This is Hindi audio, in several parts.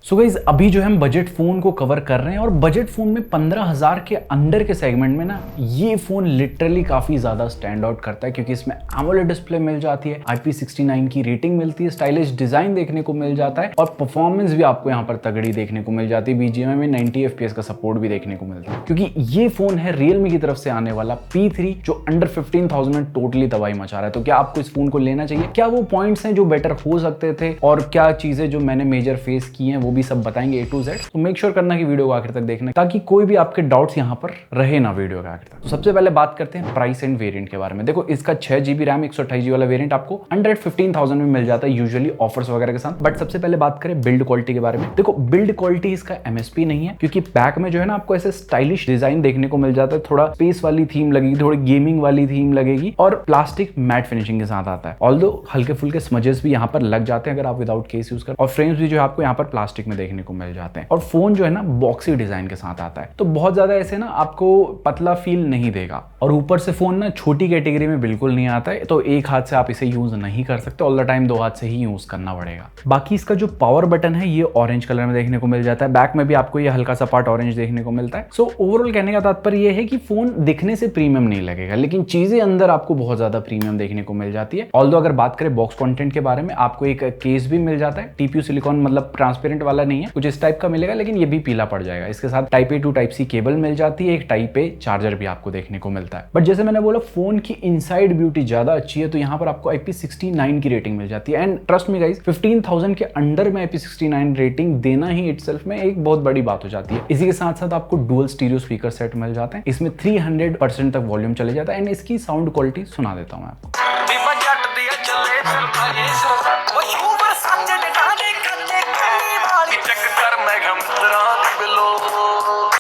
सो गाइस अभी जो है हम बजट फोन को कवर कर रहे हैं और बजट फोन में 15,000 के अंडर के सेगमेंट में ना ये फोन लिटरली काफी ज्यादा स्टैंड आउट करता है क्योंकि इसमें AMOLED डिस्प्ले मिल जाती है, IP69 की रेटिंग मिलती है, स्टाइलिश डिजाइन देखने को मिल जाता है और परफॉर्मेंस भी आपको यहाँ पर तगड़ी देखने को मिल जाती है। BGMI में 90 FPS का सपोर्ट भी देखने को मिलता है क्योंकि ये फोन है Realme की तरफ से आने वाला P3 जो अंडर 15,000 में टोटली तबाही मचा रहा है। तो क्या आपको इस फोन को लेना चाहिए? क्या वो पॉइंट्स हैं जो बेटर हो सकते थे और क्या चीजें जो मैंने मेजर फेस की हैं वो भी सब बताएंगे A to Z। तो मेक श्योर करना कि वीडियो को आखिर तक देखना ताकि कोई भी आपके डाउट्स यहाँ पर रहे ना वीडियो के आखिर तक। तो सबसे पहले बात करते हैं प्राइस एंड वेरिएंट के बारे में। देखो इसका 6GB रैम 128GB वाला वेरिएंट आपको अंडर 15,000 में मिल जाता है यूजुअली ऑफर्स वगैरह के साथ। बट सबसे पहले बात करें बिल्ड क्वालिटी के बारे में। देखो बिल्ड क्वालिटी इसका MSP नहीं है क्योंकि बैक में जो है ना आपको ऐसे स्टाइलिश डिजाइन देखने को मिल जाता है, थोड़ा स्पेस वाली थीम लगेगी, थोड़ी गेमिंग वाली थीम लगेगी और प्लास्टिक मैट फिनिशिंग के साथ आता है। ऑल्दो हल्के फुल्के स्मजेस भी यहाँ पर लग जाते हैं अगर आप विदाउट केस यूज कर, और फ्रेम्स भी जो है आपको यहाँ पर प्लास्टिक में देखने को मिल जाते हैं और फोन जो है ना बॉक्सी डिजाइन के साथ आता है तो बहुत ज्यादा ऐसे ना आपको पतला फील नहीं देगा। और ऊपर से फोन ना छोटी कैटेगरी में बिल्कुल नहीं आता है तो एक हाथ से आप इसे यूज नहीं कर सकते, ऑल द टाइम दो हाथ से ही यूज करना पड़ेगा। बाकी इसका जो पावर बटन है ये ऑरेंज कलर में देखने को मिल जाता है, बैक में भी आपको ये हल्का सा पार्ट ऑरेंज देखने को मिलता है। सो ओवरऑल कहने का तात्पर्य ये है कि फोन दिखने से प्रीमियम नहीं लगेगा लेकिन चीजें अंदर आपको बहुत ज्यादा प्रीमियम देखने को मिल जाती है। ऑल्दो अगर बात करें बॉक्स कंटेंट के बारे में, आपको एक केस भी मिल जाता है, TPU सिलिकॉन मतलब ट्रांसपेरेंट वाला नहीं है, कुछ इस टाइप का मिलेगा लेकिन ये भी पीला पड़ जाएगा। इसके साथ type A to type C cable मिल जाती है, एक टाइप A चार्जर भी आपको देखने को मिलता है। बट जैसे मैंने बोला फोन की इनसाइड ब्यूटी ज्यादा अच्छी है तो यहाँ पर आपको IP69 की रेटिंग मिल जाती है एंड ट्रस्ट मी गाइस 15,000 के अंडर में IP69 रेटिंग देना ही इटसेल्फ में एक बहुत बड़ी बात हो जाती है। इसी के साथ साथ आपको डुअल स्टीरियो स्पीकर सेट मिल जाते हैं, इसमें 300% तक वॉल्यूम चले जाता है एंड इसकी साउंड क्वालिटी सुना देता हूं मैं आपको।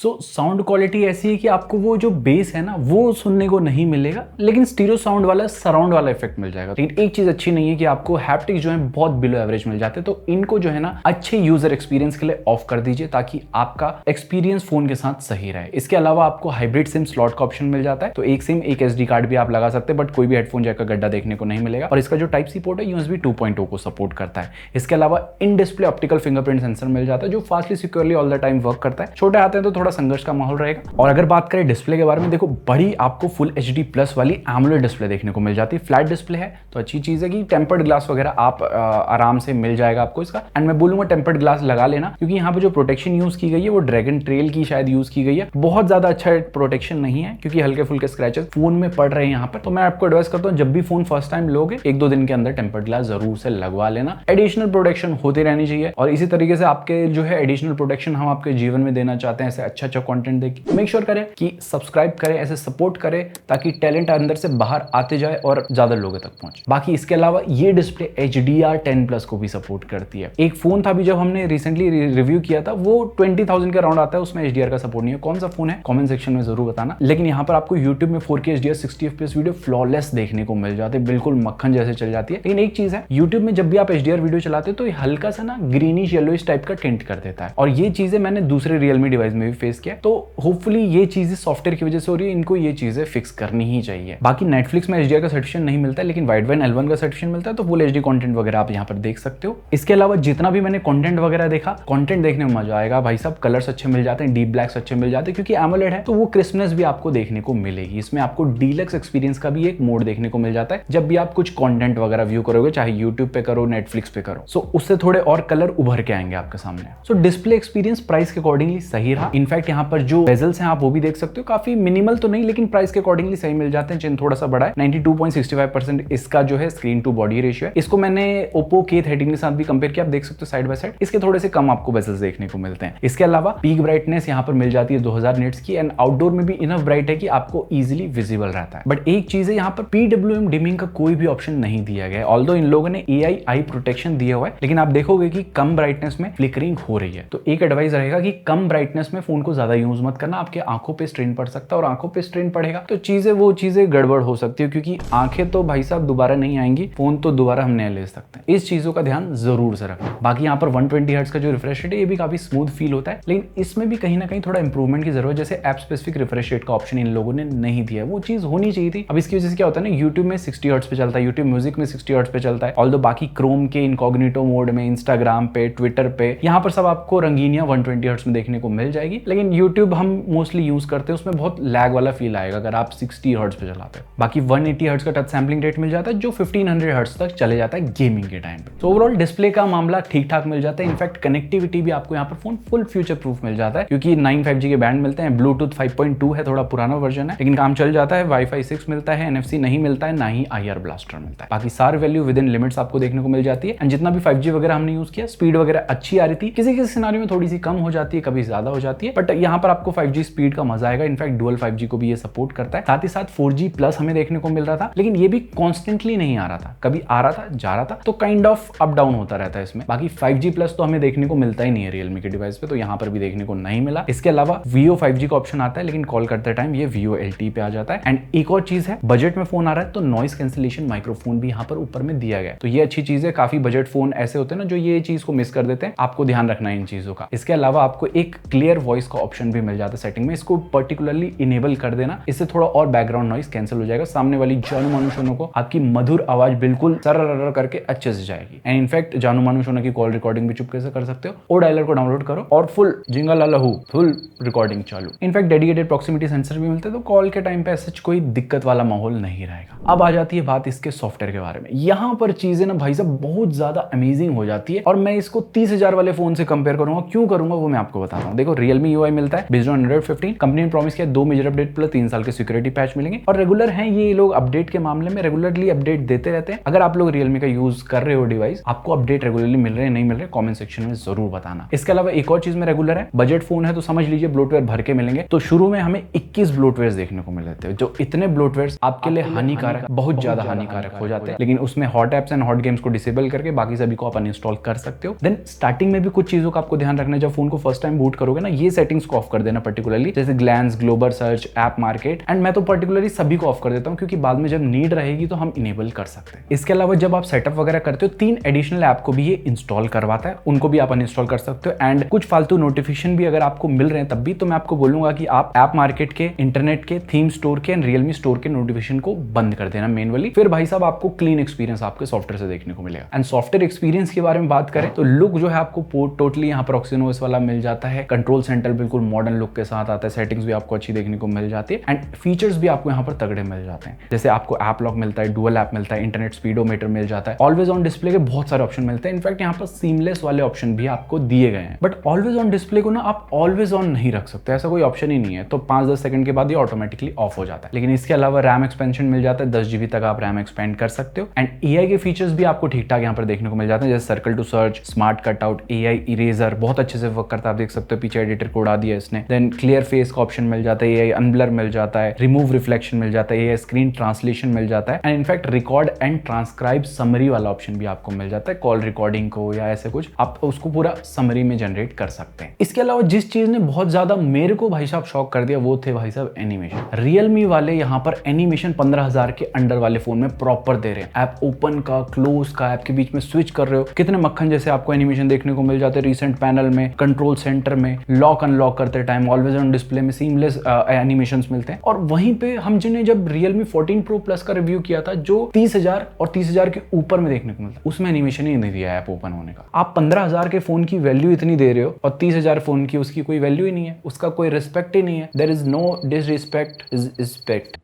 सो साउंड क्वालिटी ऐसी है कि आपको वो जो बेस है ना वो सुनने को नहीं मिलेगा लेकिन स्टीरियो साउंड वाला सराउंड वाला इफेक्ट मिल जाएगा। लेकिन एक चीज अच्छी नहीं है कि आपको हैप्टिक्स जो है बहुत बिलो एवरेज मिल जाते हैं तो इनको जो है ना अच्छे यूजर एक्सपीरियंस के लिए ऑफ कर दीजिए ताकि आपका एक्सपीरियंस फोन के साथ सही रहे। इसके अलावा आपको हाइब्रिड सिम स्लॉट का ऑप्शन मिल जाता है तो एक सिम एक SD कार्ड भी आप लगा सकते हैं बट कोई भी हेडफोन जैक का गड्ढा देखने को नहीं मिलेगा। और इसका जो टाइप C पोर्ट है USB 2.0 को सपोर्ट करता है। इसके अलावा in display optical fingerprint sensor मिल जाता है जो fastly securely all the time work करता है। छोटे आते हैं तो थोड़ा संघर्ष का माहौल रहेगा। और अगर बात करें डिस्प्ले के बारे में, देखो बड़ी आपको फुल HD प्लस वाली AMOLED डिस्प्ले देखने को मिल जाती है। फ्लैट डिस्प्ले है तो अच्छी चीज है कि टेम्पर्ड ग्लास वगैरह आप आराम से मिल जाएगा आपको इसका। एंड मैं बोलूंगा टेम्पर्ड ग्लास लगा लेना क्योंकि यहाँ पे जो प्रोटेक्शन यूज की गई है वो ड्रैगन ट्रेल की शायद यूज की गई है। बहुत ज्यादा अच्छा प्रोटेक्शन नहीं है क्योंकि हल्के फुल्के स्क्रैचेस फोन में पड़ रहे हैं यहाँ पर। तो मैं आपको एडवाइस करता हूँ जब भी फोन फर्स्ट टाइम लोगे 1-2 दिन के अंदर टेम्पर्ड ग्लास जरूर से लगवा लेना। एडिशनल प्रोटेक्शन होती रहनी चाहिए और इसी तरीके से आपके जो है एडिशनल प्रोटेक्शन हम आपके जीवन में देना चाहते हैं ऐसे अच्छा कंटेंट देखिए। मेक श्योर करें कि सब्सक्राइब करें, ऐसे सपोर्ट करें ताकि टैलेंट अंदर से बाहर आते जाए और ज्यादा लोगों तक पहुंचे। बाकी इसके अलावा ये डिस्प्ले HDR10+ को भी सपोर्ट करती है। एक फोन था भी जब हमने रिसेंटली रिव्यू किया था वो 20,000 के अराउंड आता है, उसमें HDR का सपोर्ट नहीं है। कौन सा फोन है कमेंट सेक्शन में जरूर बताना। लेकिन यहाँ पर आपको YouTube में 4K HDR 60 FPS video flawless देखने को मिल जाती है, बिल्कुल मक्खन जैसे चल जाती है। लेकिन एक चीज है YouTube में जब भी आप HDR वीडियो चलाते हो तो ये हल्का सा ना ग्रीनिश येलोइश टाइप का टिंट कर देता है और ये चीजें मैंने दूसरे Realme डिवाइस में भी फेस किया तो होपफुली ये चीजें सॉफ्टवेयर की वजह से हो रही है, इनको ये चीजें फिक्स करनी ही चाहिए। बाकी नेटफ्लिक्स में HDR का सर्टिफिकेशन नहीं मिलता है लेकिन वाइडवाइन L1 का सर्टिफिकेशन मिलता है तो फुल HD कंटेंट वगैरह आप यहाँ पर देख सकते हो। इसके अलावा जितना भी मैंने कंटेंट वगैरह देखा, कंटेंट देखने में मजा आएगा भाई साहब। कलर्स अच्छे मिल जाते हैं, डीप ब्लैक्स अच्छे मिल जाते हैं क्योंकि AMOLED है तो वो क्रिस्पनेस भी आपको देखने को मिलेगी। इसमें आपको डीलक्स एक्सपीरियंस का भी एक मोड देखने को मिल जाता है जब भी आप कुछ कंटेंट वगैरह व्यू करोगे, चाहे यूट्यूब पे करो नेटफ्लिक्स पे करो। सो उससे थोड़े और कलर उभर के आएंगे आपके सामने। सो डिस्प्ले एक्सपीरियंस प्राइस के अकॉर्डिंगली सही रहा। इनफैक्ट यहाँ पर जो बेजल्स हैं आप वो भी देख सकते हो, काफी मिनिमल तो नहीं लेकिन प्राइस के अकॉर्डिंगली सही मिल जाते हैं। चिन थोड़ा सा बड़ा है, 92.65% इसका जो है स्क्रीन टू बॉडी रेशियो है। इसको मैंने Oppo K13 के साथ भी कंपेयर किया, आप देख सकते हो साइड बाय साइड। इसके थोड़े से कम आपको बेजल्स देखने को मिलते हैं। इसके अलावा पीक ब्राइटनेस यहाँ पर मिल जाती है 2000 निट्स की एंड आउटडोर में भी इनफ ब्राइट है कि आपको इजीली विजिबल रहता है। बट एक चीज है यहाँ पर PWM डिमिंग का कोई भी ऑप्शन नहीं दिया गया है। ऑल्दो इन लोगों ने AI आई प्रोटेक्शन दिया हुआ है लेकिन आप देखोगे कि कम ब्राइटनेस में फ्लिकरिंग हो रही है। तो एक एडवाइस रहेगा कि कम ब्राइटनेस में फोन को ज्यादा यूज मत करना, आपके आंखों पे स्ट्रेन पड़ सकता है और आंखों पे स्ट्रेन पड़ेगा तो वो चीजें गड़बड़ हो सकती है, क्योंकि आंखें तो भाई साहब दोबारा नहीं आएंगी, फोन तो दोबारा हम नया ले सकते हैं। इस चीजों का ध्यान जरूर से रखना। बाकी यहाँ पर 120 हर्ट्ज का जो रिफ्रेश रेट है ये भी काफी स्मूथ फील होता है, लेकिन इसमें भी कहीं ना कहीं थोड़ा इंप्रूवमेंट की जरूरत है। जैसे ऐप स्पेसिफिक रिफ्रेश रेट का ऑप्शन इन लोगों ने नहीं दिया है, वो चीज होनी चाहिए थी। अब इसकी वजह से क्या होता है ना, यूट्यूब में 60 हर्ट्ज पे चलता है, यूट्यूब म्यूजिक में 60 हर्ट्ज पे चलता है, ऑल्दो बाकी क्रोम के इनकॉग्निटो मोड में, इंस्टाग्राम पे, ट्विटर पे, यहाँ पर सब आपको रंगीनियां 120 हर्ट्ज में देखने को मिल जाएगी। लेकिन यूट्यूब हम मोस्टली यूज करते हैं, उसमें बहुत लैग वाला फील आएगा अगर आप 60 हर्ट्ज पे चलाते हैं। बाकी 180 हर्ट्ज का टच सैंपलिंग रेट मिल जाता है जो 1500 हर्ट्ज तक चले जाता है गेमिंग के टाइम पे। तो ओवरऑल डिस्प्ले का मामला ठीक ठाक मिल जाता है। इनफैक्ट कनेक्टिविटी भी आपको यहाँ पर फोन फुल फ्यूचर प्रूफ मिल जाता है, क्योंकि 9 5G के बैंड मिलते हैं, ब्लूटूथ 5.2 है, थोड़ा पुराना वर्जन है लेकिन काम चल जाता है, वाईफाई 6 मिलता है, NFC नहीं मिलता है, ना ही IR ब्लास्टर मिलता है। बाकी सारी वैल्यू विद इन लिमिट्स आपको देखने को मिल जाती है। एंड जितना भी 5G वगैरह हमने यूज किया, स्पीड वगैरह अच्छी आ रही थी, किसी किसी सिनेरियो में थोड़ी सी कम हो जाती है, कभी ज्यादा हो जाती है, बट यहाँ पर आपको 5G स्पीड का मजा आएगा। इनफैक्ट डुअल 5G को भी ये सपोर्ट करता है। साथ ही साथ 4G प्लस हमें देखने को मिल रहा था, लेकिन ये भी कॉन्स्टेंटली नहीं आ रहा था, कभी आ रहा था जा रहा था, तो काइंड ऑफ अप डाउन होता रहता है इसमें। बाकी 5G प्लस तो हमें देखने को मिलता ही नहीं है रियलमी के डिवाइस पे, तो यहाँ पर भी देखने को नहीं मिला। इसके अलावा Vio 5G का ऑप्शन आता है, लेकिन कॉल करते टाइम ये Vio LTE पे आ जाता है। एंड एक और चीज है, बजट में फोन आ रहा है तो नॉइस कैंसिलेशन माइक्रोफोन भी यहाँ पर ऊपर में दिया गया है, तो ये अच्छी चीज है। काफी बजट फोन ऐसे होते हैं ना जो ये चीज को मिस कर देते हैं, आपको ध्यान रखना है इन चीजों का। इसके अलावा आपको एक क्लियर वॉइस का ऑप्शन भी मिल जाता है सेटिंग में, इसको पर्टिकुलरली इनेबल कर देना, इससे थोड़ा और बैकग्राउंड नॉइस कैंसिल हो जाएगा। सामने वाली जानू मानू शोनो को आपकी मधुर आवाज बिल्कुल सरर करके अच्छे से जाएगी। एंड इनफैक्ट जानू मानू शोनो की कॉल रिकॉर्डिंग भी चुपके से कर सकते हो। ओ डायलर को डाउनलोड करो और फुल जिंगल लहू फुल रिकॉर्डिंग चालू। इनफैक्ट डेडिकेटेड प्रॉक्सिमिटी सेंसर भी मिलते हैं, तो कॉल के टाइम पे ऐसा कोई दिक्कत वाला माहौल नहीं रहेगा। अब आ जाती है बात इसके सॉफ्टवेयर के बारे में। यहाँ पर चीजें ना भाई साहब बहुत ज्यादा अमेजिंग हो जाती है, और मैं इसको 30,000 वाले फोन से कंपेयर करूंगा। क्यों करूंगा वो मैं आपको बताता हूँ। देखो Realme UI मिलता है बेस्ड ऑन Android 15। कंपनी ने प्रॉमिस किया 2 मेजर अपडेट प्लस 3 साल के सिक्योरिटी पैच मिलेंगे, और रेगुलर हैं ये लोग अपडेट के मामले में, रेगुलरली अपडेट देते रहते हैं। अगर आप लोग Realme का यूज कर रहे हो डिवाइस, आपको अपडेट रेगुलरली मिल रहे हैं नहीं मिल रहे, कमेंट सेक्शन में जरूर बताना। इसके अलावा एक और चीज में रेगुलर है, बजट फोन है तो समझ लीजिए ब्लोटवेयर भर के मिलेंगे। तो शुरू में हमें 21 ब्लोटवेयर देखने को मिल जाते हैं, जो इतने ब्लोटवेयर आपके लिए हानिकारक, बहुत ज्यादा हानिकारक हो जाते हैं। लेकिन उसमें hot apps and hot games को डिसेबल करके बाकी सभी को आप अनइंस्टॉल कर सकते हो। देन स्टार्टिंग में भी कुछ चीजों का आपको ध्यान रखना है, जब फोन को फर्स्ट टाइम बूट करोगे ना, ये सेटिंग्स को ऑफ कर देना पर्टिकुलरली, जैसे glance, global search, app market. And मैं तो पर्टिकुलरली सभी को ऑफ कर देता हूं, क्योंकि बाद में जब नीड रहेगी तो हम इनेबल कर सकते हैं। इसके अलावा जब आप सेटअप वगैरह करते हो, 3 एडिशनल ऐप को भी ये इंस्टॉल करवाता है, उनको भी आप अनइंस्टॉल कर सकते हो। एंड कुछ फालतू नोटिफिकेशन भी अगर आपको मिल रहे हैं तब भी, तो मैं आपको बोलूंगा कि आप ऐप मार्केट के, इंटरनेट के, थीम स्टोर के एंड रियलमी स्टोर के नोटिफिकेशन को बंद कर देना मैनुअली। फिर भाई साहब आपको क्लीन एक्सपीरियंस आपके सॉफ्टवेयर से देखने को मिलेगा। एंड सॉफ्टवेयर एक्सपीरियंस के बारे में बात करें तो लुक जो है आपको पोर्ट टोटली यहाँ पर ऑक्सीनोस वाला मिल जाता है। कंट्रोल सेंटर बिल्कुल मॉडर्न लुक के साथ आता है, सेटिंग्स भी आपको अच्छी देखने को मिल जाती है, एंड फीचर्स भी आपको यहाँ पर तगड़े मिल जाते हैं। जैसे आपको ऐप लॉक मिलता है, डुअल ऐप मिलता है, इंटरनेट स्पीडोमीटर मिल जाता है, ऑलवेज ऑन डिस्प्ले के बहुत सारे ऑप्शन मिलते हैं। इनफैक्ट यहाँ पर सीमलेस वाले ऑप्शन भी आपको दिए गए हैं। बट ऑलवेज ऑन डिस्प्ले को ना आप ऑलवेज ऑन नहीं रख सकते, ऐसा कोई ऑप्शन ही नहीं है, तो 5-10 सेकंड के बाद ये ऑटोमेटिकली ऑफ हो जाता है। लेकिन इसके अलावा रैम एक्सपेंशन मिल जाता है, 10 GB तक आप रैम एक्सपेंड कर सकते हो। एंड AI के फीचर्स भी आपको ठीक ठाक यहाँ पर देखने को मिल जाते हैं, जैसे circle to search, smart cutout, AI eraser बहुत अच्छे से वर्क करता है, आप देख सकते हो पीछे एडिटर को उड़ा दिया इसने। देन क्लियर फेस का ऑप्शन मिल जाता है, AI अनब्लर मिल जाता है, रिमूव रिफ्लेक्शन मिल जाता है, AI स्क्रीन ट्रांसलेशन मिल जाता है, and in fact record and transcribe summary वाला ऑप्शन भी आपको मिल जाता है। कॉल रिकॉर्डिंग को या ऐसे कुछ आप उसको पूरा समरी में जनरेट कर सकते हैं। इसके अलावा जिस चीज ने बहुत ज्यादा मेरे को भाई साहब शॉक कर दिया वो थे भाई साहब एनिमेशन। रियलमी वाले यहाँ पर एनिमेशन 15,000 के अंडर वाले फोन में प्रॉपर दे रहे हैं। ऐप ओपन का, क्लोज का, ऐप के बीच में स्विच कर रहे हो, कितने मक्खन जैसे आपको एनिमेशन देखने को मिल जाते हैं। रिसेंट पैनल में, कंट्रोल सेंटर में, लॉक अनलॉक करते टाइम, ऑलवेज ऑन डिस्प्ले में सीमलेस एनिमेशंस मिलते हैं। और वहीं पे हम जिन्हें जब Realme 14 Pro Plus का रिव्यू किया था, जो 30,000 और 30,000 के ऊपर में देखने को मिलता है, उसमें एनिमेशन ही नहीं दिया ऐप ओपन होने का। आप 15,000 के फोन की वैल्यू इतनी दे रहे हो और 30,000 फोन की उसकी कोई वैल्यू ही नहीं है, उसका कोई रिस्पेक्ट ही नहीं है। There is no disrespect, is respect.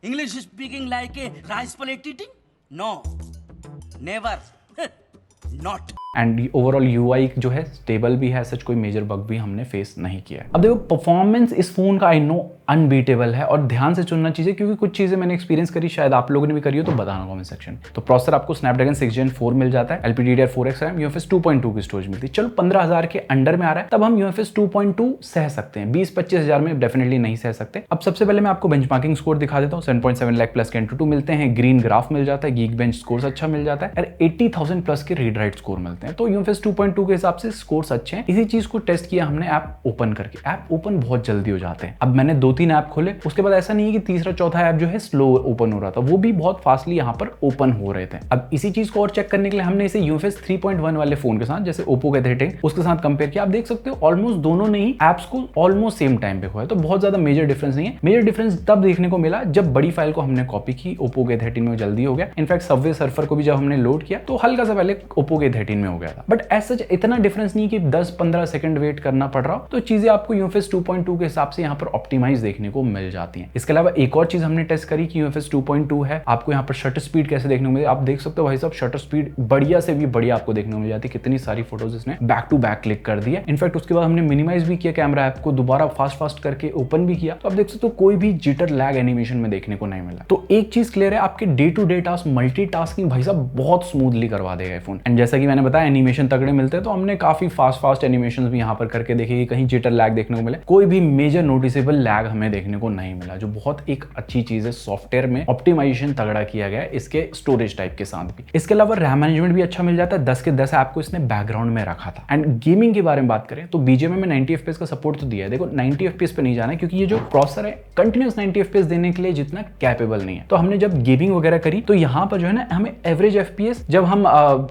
English speaking like a rice plate eating? No, never, not. And overall UI जो है स्टेबल भी है, सच कोई मेजर बग भी हमने फेस नहीं किया है। अब देखो परफॉर्मेंस इस फोन का आई नो अनबीटेबल है, और ध्यान से चुनना चीजें, क्योंकि कुछ चीजें मैंने एक्सपीरियंस करी, शायद आप लोगों ने भी करी हो, तो बताना कमेंट सेक्शन। तो प्रोसेसर आपको Snapdragon 6 Gen 4 मिल जाता है, LPDDR4X रैम, UFS 2.2 की स्टोरेज मिलती है। चलो 15,000 के अंडर में आ रहा है, तब हम UFS 2.2 सह सकते हैं, 20-25 हजार में डेफिनेटली नहीं सह सकते। अब सबसे पहले मैं आपको बेंचमार्किंग स्कोर दिखा देता हूँ। 7.7 लाख प्लस के Antutu मिलते हैं, ग्रीन ग्राफ मिल जाता है, Geekbench स्कोर अच्छा मिल जाता है, और 80,000 प्लस के रीड राइट स्कोर मिलते हैं। तो यूएफएस 2.2 के हिसाब से स्कोर्स अच्छे हैं। इसी चीज को टेस्ट किया हमने ऐप ओपन करके। ऐप ओपन बहुत जल्दी हो जाते हैं। अब मैंने 2-3 ऐप खोले, उसके बाद ऐसा नहीं है कि तीसरा चौथा ऐप जो है स्लो ओपन हो रहा था, वो भी बहुत फास्टली यहाँ पर ओपन हो रहे थे। अब इसी चीज को और चेक करने के लिए हमने इसे यूएफएस 3.1 वाले फोन के साथ, जैसे ओप्पो के थे उसके साथ कंपेयर किया। आप देख सकते हो ऑलमोस्ट दोनों ने ही एप्स को ऑलमोस्ट सेम टाइम पे खोया, तो बहुत ज्यादा मेजर डिफरेंस नहीं है। मेजर डिफरेंस तब देखने को मिला जब बड़ी फाइल को हमने कॉपी की, ओप्पो के 13 में जल्दी हो गया। इनफैक्ट सबवे सर्फर को भी जब हमने लोड किया तो हल्का सा पहले ओप्पो के 13 में हो गया था, बट एज सच इतना डिफरेंस नहीं कि 10-15 सेकंड वेट करना पड़ रहा हो। तो चीजें आपको यूएफएस 2.2 के हिसाब से यहाँ पर ऑप्टिमाइज देखने को मिल जाती हैं। इसके अलावा एक और चीज हमने टेस्ट करी कि यूएफएस 2.2 है, आपको यहाँ पर शटर स्पीड कैसे देखने को मिले। आप देख सकते हो भाई साहब, शटर स्पीड बढ़िया से भी बढ़िया आपको देखने को मिल जाती है। कितनी सारी फोटोज इसने बैक टू बैक क्लिक कर दी है। इनफैक्ट उसके बाद हमने मिनिमाइज भी किया कैमरा ऐप को, दोबारा फास्ट करके ओपन भी किया, तो आप देख सकते हो कोई भी जिटर लैग एनिमेशन में देखने को नहीं मिला। तो एक चीज क्लियर है, आपके day to day task multitasking भाई साहब बहुत स्मूथली करवा देगा ये फोन। एंड जैसा कि मैंने बताया एनिमेशन तगड़े मिलते हैं, तो हमने काफी फास्ट एनिमेशन भी यहाँ पर करके देखे कि कहीं जिटर लैग देखने को मिले। कोई भी मेजर नोटिसेबल लैग हमें देखने को नहीं मिला, जो बहुत एक अच्छी चीज है। सॉफ्टवेयर में ऑप्टिमाइजेशन तगड़ा किया गया है इसके स्टोरेज टाइप के साथ भी। इसके अलावा रैम मैनेजमेंट भी अच्छा मिल जाता है। 10 के 10 ऐप को इसने बैकग्राउंड में रखा था। एंड गेमिंग के बारे में बात करें तो बीजीएमआई में 90 FPS का सपोर्ट तो दिया है। देखो 90 FPS पे नहीं जाना है, क्योंकि ये जो प्रोसेसर है कंटिन्यूस 90 FPS देने के लिए जितना कैपेबल नहीं है। तो हमने जब गेमिंग वगैरह करी तो यहाँ पर जो है ना, हमें एवरेज FPS जब हम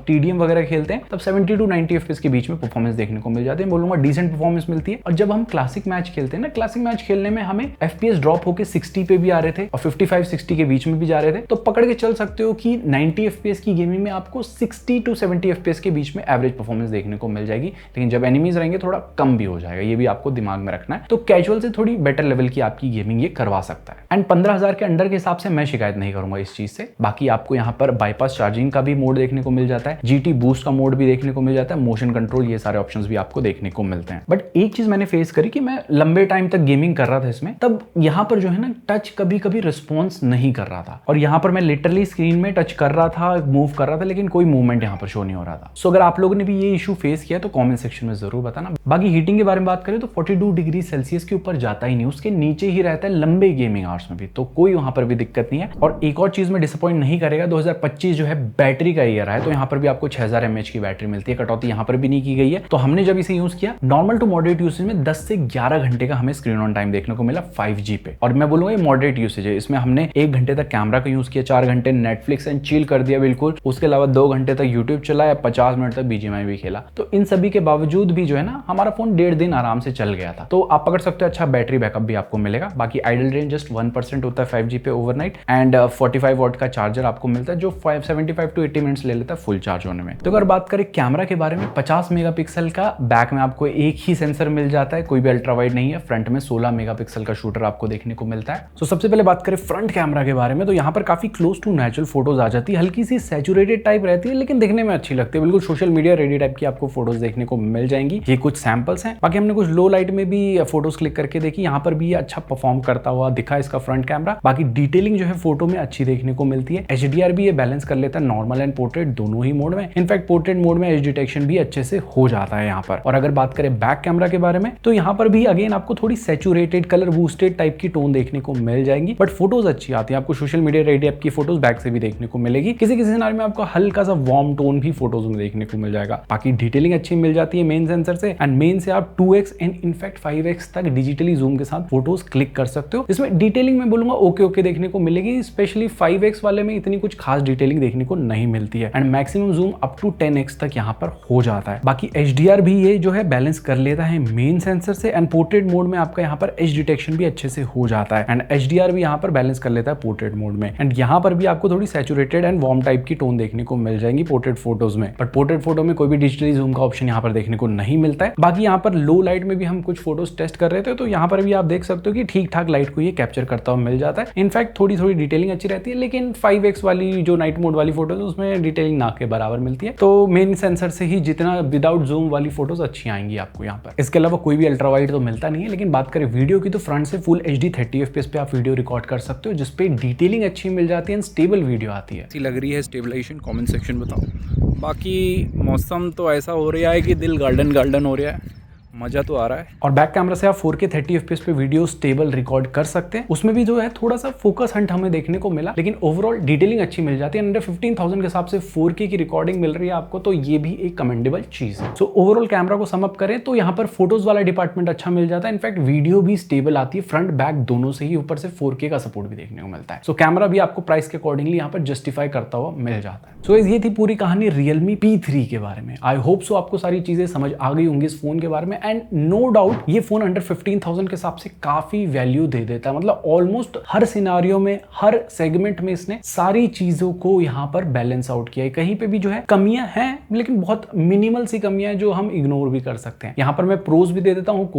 TDM वगैरह खेलते हैं तब 70 to 90 FPS के बीच में परफॉर्मेंस देखने को मिल जाती है। बोलूंगा डिसेंट परफॉर्मेंस मिलती है। और जब हम क्लासिक मैच खेलते हैं ना, क्लासिक मैच खेलने में हमें FPS ड्रॉप होकर 60 पे भी आ रहे थे और 55-60 के बीच में भी जा रहे थे। तो पकड़ के चल सकते हो कि 90 FPS की गेमिंग में आपको 60 to 70 FPS के बीच में एवरेज परफॉर्मेंस देखने को मिल जाएगी। लेकिन जब एनिमीज रहेंगे थोड़ा कम भी हो जाएगा, ये भी आपको दिमाग में रखना है। तो कैजुअल से थोड़ी बेटर लेवल की आपकी गेमिंग ये करवा सकता है। एंड 15,000 के अंडर के हिसाब से मैं शिकायत नहीं करूंगा इस चीज से। बाकी आपको यहाँ पर बाईपास चार्जिंग का भी मोड देखने को मिल जाता है, GT बूस्ट का मोड भी देखने को मिल जाता है, मोशन कंट्रोल, ये सारे ऑप्शंस भी आपको देखने को मिलते हैं। बट एक चीज मैंने फेस करी कि मैं लंबे टाइम तक गेमिंग कर रहा था इसमें, तब यहाँ पर जो है ना टच कभी कभी रिस्पॉन्स नहीं कर रहा था। और यहाँ पर मैं लिटरली स्क्रीन में टच कर रहा था, मूव कर रहा था, लेकिन कोई मूवमेंट यहाँ पर शो नहीं हो रहा था। सो अगर आप लोगों ने भी ये इशू फेस किया तो कमेंट सेक्शन में जरूर बताना। बाकी हीटिंग के बारे में बात करें तो 42 डिग्री सेल्सियस के ऊपर जाता ही नहीं, उसके नीचे ही रहता है लंबे गेमिंग आवर्स में भी, तो कोई वहां पर भी दिक्कत नहीं है। और एक और चीज में डिसअपॉइंट नहीं करेगा, 2025 जो है बैटरी का ईयर है, तो यहाँ पर भी आपको 6000 mAh की बैटरी मिलती है। कटौती यहाँ पर भी नहीं की गई है। तो हमने जब इसे यूज किया नॉर्मल टू मॉडरेट यूसेज में 10 से 11 घंटे का हमें स्क्रीन ऑन टाइम देखने को मिला 5G पे। और मैं बोलूंगा ये मॉडरेट यूसेज है। इसमें हमने 1 घंटे तक कैमरा का यूज किया, 4 घंटे नेटफ्लिक्स एंड चिल कर दिया बिल्कुल, उसके अलावा 2 घंटे तक यूट्यूब चलाया, 50 मिनट तक BGMI भी खेला। तो इन सभी के बावजूद भी जो है ना हमारा फोन 1.5 दिन आराम से चल गया था। तो आप पकड़ सकते हो, अच्छा बैटरी बैकअप भी आपको मिलेगा। बाकी आइडल रेंज जस्ट 1% होता है 5G पे ओवरनाइट। एंड 45 वॉट का चार्जर आपको मिलता है, जो 75 to 80 मिनट्स ले लेता है फुल चार्ज होने में। तो अगर बात करें कैमरा के बारे में, 50 मेगापिक्सल का बैक में आपको एक ही सेंसर मिल जाता है, कोई भी अल्ट्रा वाइड नहीं है। फ्रंट में 16 मेगापिक्सल का शूटर आपको देखने को मिलता है। तो सबसे पहले बात करें फ्रंट कैमरा के बारे में, तो यहाँ पर काफी क्लोज टू नेचुरल फोटोज आ जाती है, हल्की सी सैचुरेटेड टाइप रहती है, लेकिन देखने में अच्छी लगती है। बिल्कुल सोशल मीडिया रेडी टाइप की आपको फोटोज देखने को मिल जाएंगी। ये कुछ सैंपल्स हैं। बाकी हमने कुछ लो लाइट में भी फोटोज क्लिक करके देखी, यहाँ पर भी अच्छा परफॉर्म करता हुआ दिखा इसका फ्रंट कैमरा। बाकी डिटेलिंग जो है फोटो में अच्छी देखने को मिलती है। HDR भी ये बैलेंस कर लेता है, नॉर्मल एंड पोर्ट्रेट दोनों ही मोड में। इनफैक्ट पोर्ट्रेट मोड में एज डिटेक्शन भी अच्छे से हो जाता है यहाँ पर। और अगर बात करें बैक कैमरा के बारे में, तो यहाँ पर भी अगेन आपको थोड़ी सैचुरेटेड कलर बूस्टेड टाइप की टोन देखने को मिल जाएंगी, बट फोटोज अच्छी आती है। आपको सोशल मीडिया रेडी टाइप की फोटोज बैक से भी देखने को मिलेगी। किसी किसी सिनेरियो में आपको हल्का सा वार्म टोन भी फोटोज में देखने को मिल जाएगा। बाकी डिटेलिंग अच्छी मिल जाती है मेन सेंसर से, एंड मेन से आप 2x एंड इनफैक्ट 5x तक डिजिटली जूम के साथ फोटोज क्लिक कर सकते हो। इसमें डिटेलिंग में बोलूंगा ओके देखने को मिलेगी, स्पेशली 5x वाले में इतनी कुछ खास डिटेलिंग देखने को नहीं मिलती है। And maximum zoom up to 10x तक यहाँ पर हो जाता है। बाकी HDR भी ये जो है बैलेंस कर लेता है मेन सेंसर से, एंड पोर्ट्रेट मोड में आपका यहाँ पर एज डिटेक्शन भी अच्छे से हो जाता है, एंड HDR भी यहाँ पर बैलेंस कर लेता है पोर्ट्रेट मोड में। एंड यहाँ पर भी आपको थोड़ी सैचुरेटेड एंड वार्म टाइप की टोन देखने को मिल जाएंगी पोर्ट्रेट फोटोज में, बट पोर्ट्रेट फोटो में कोई भी डिजिटली जूम का ऑप्शन यहाँ पर देखने को नहीं मिलता है। बाकी यहाँ पर लो लाइट में भी हम कुछ फोटोज टेस्ट कर रहे थे, तो यहाँ पर भी आप देख सकते हो कि ठीक ठाक लाइट को ये कैप्चर करता हुआ मिल जाता है। इनफैक्ट थोड़ी थोड़ी डिटेलिंग अच्छी रहती है, लेकिन 5x वाली जो नाइट मोड वाली फोटोज उसमें डिटेलिंग ना के बराबर मिलती है। तो मेन सेंसर से ही जितना विदाउट जूम वाली फोटोज अच्छी आएंगी आपको यहाँ पर। इसके अलावा कोई भी अल्ट्रा वाइड तो मिलता नहीं है। लेकिन बात करें वीडियो की, तो फ्रंट से फुल HD 30 FPS पे आप वीडियो रिकॉर्ड कर सकते हो, जिसपे डिटेलिंग अच्छी मिल जाती है, स्टेबल वीडियो आती है। लग रही है स्टेबलाइजेशन, कमेंट सेक्शन बताओ। बाकी मौसम तो ऐसा हो रहा है कि दिल गार्डन गार्डन हो रहा है। मजा तो आ रहा है। और बैक कैमरा से आप 4K 30 FPS पे वीडियो स्टेबल रिकॉर्ड कर सकते हैं। उसमें भी जो है थोड़ा सा फोकस हंट हमें देखने को मिला, लेकिन ओवरऑल डिटेलिंग अच्छी मिल जाती है। अंडर 15,000 के हिसाब से 4K की रिकॉर्डिंग मिल रही है आपको, तो ये भी एक कमेंडेबल चीज है। सो ओवरऑल कैमरा को सम अप करें तो यहाँ पर फोटोज वाला डिपार्टमेंट अच्छा मिल जाता है। इनफैक्ट वीडियो भी स्टेबल आती है, फ्रंट बैक दोनों से ही, ऊपर से 4K का सपोर्ट भी देखने को मिलता है। सो कैमरा भी आपको प्राइस के अकॉर्डिंगली यहाँ पर जस्टिफाई करता हुआ मिल जाता है। सो ये थी पूरी कहानी Realme P3 के बारे में। आई होप सो आपको सारी चीजें समझ आ गई होंगी इस फोन के बारे में। एंड नो डाउट ये फोन अंडर 15,000 के हिसाब से काफी वैल्यू दे देता है। मतलब ऑलमोस्ट हर सिनारियो में, हर सेगमेंट में इसने सारी चीजों को यहाँ पर बैलेंस आउट किया है। कहीं पे भी जो है कमियां हैं, लेकिन बहुत मिनिमल सी कमियां हैं जो हम इग्नोर भी कर सकते हैं। यहाँ पर मैं प्रोज भी दे देता हूँ,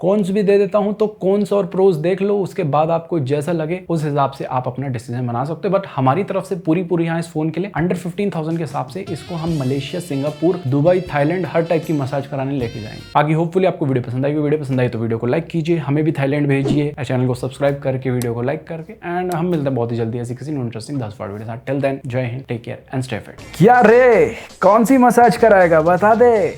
कॉन्स भी दे देता हूं। तो कॉन्स और प्रोज देख लो, उसके बाद आपको जैसा लगे उस हिसाब से आप अपना डिसीजन बना सकते हो। बट हमारी तरफ से पूरी यहाँ इस फोन के लिए अंडर 15,000 के हिसाब से इसको हम मलेशिया, सिंगापुर, दुबई, थाईलैंड हर टाइप की मसाज कराने लेके जाएंगे। बाकी होपफुली आपको वीडियो पसंद आई। वीडियो पसंद आई तो वीडियो को लाइक कीजिए, हमें भी थाईलैंड भेजिए, चैनल को सब्सक्राइब करके, वीडियो को लाइक करके। एंड हम मिलते हैं बहुत ही जल्दी ऐसी किसी इंटरेस्टिंग 10 वीडियो के साथ। Till then, Jai Hind, take care and stay fit. क्या रे, कौन सी मसाज कराएगा बता दे।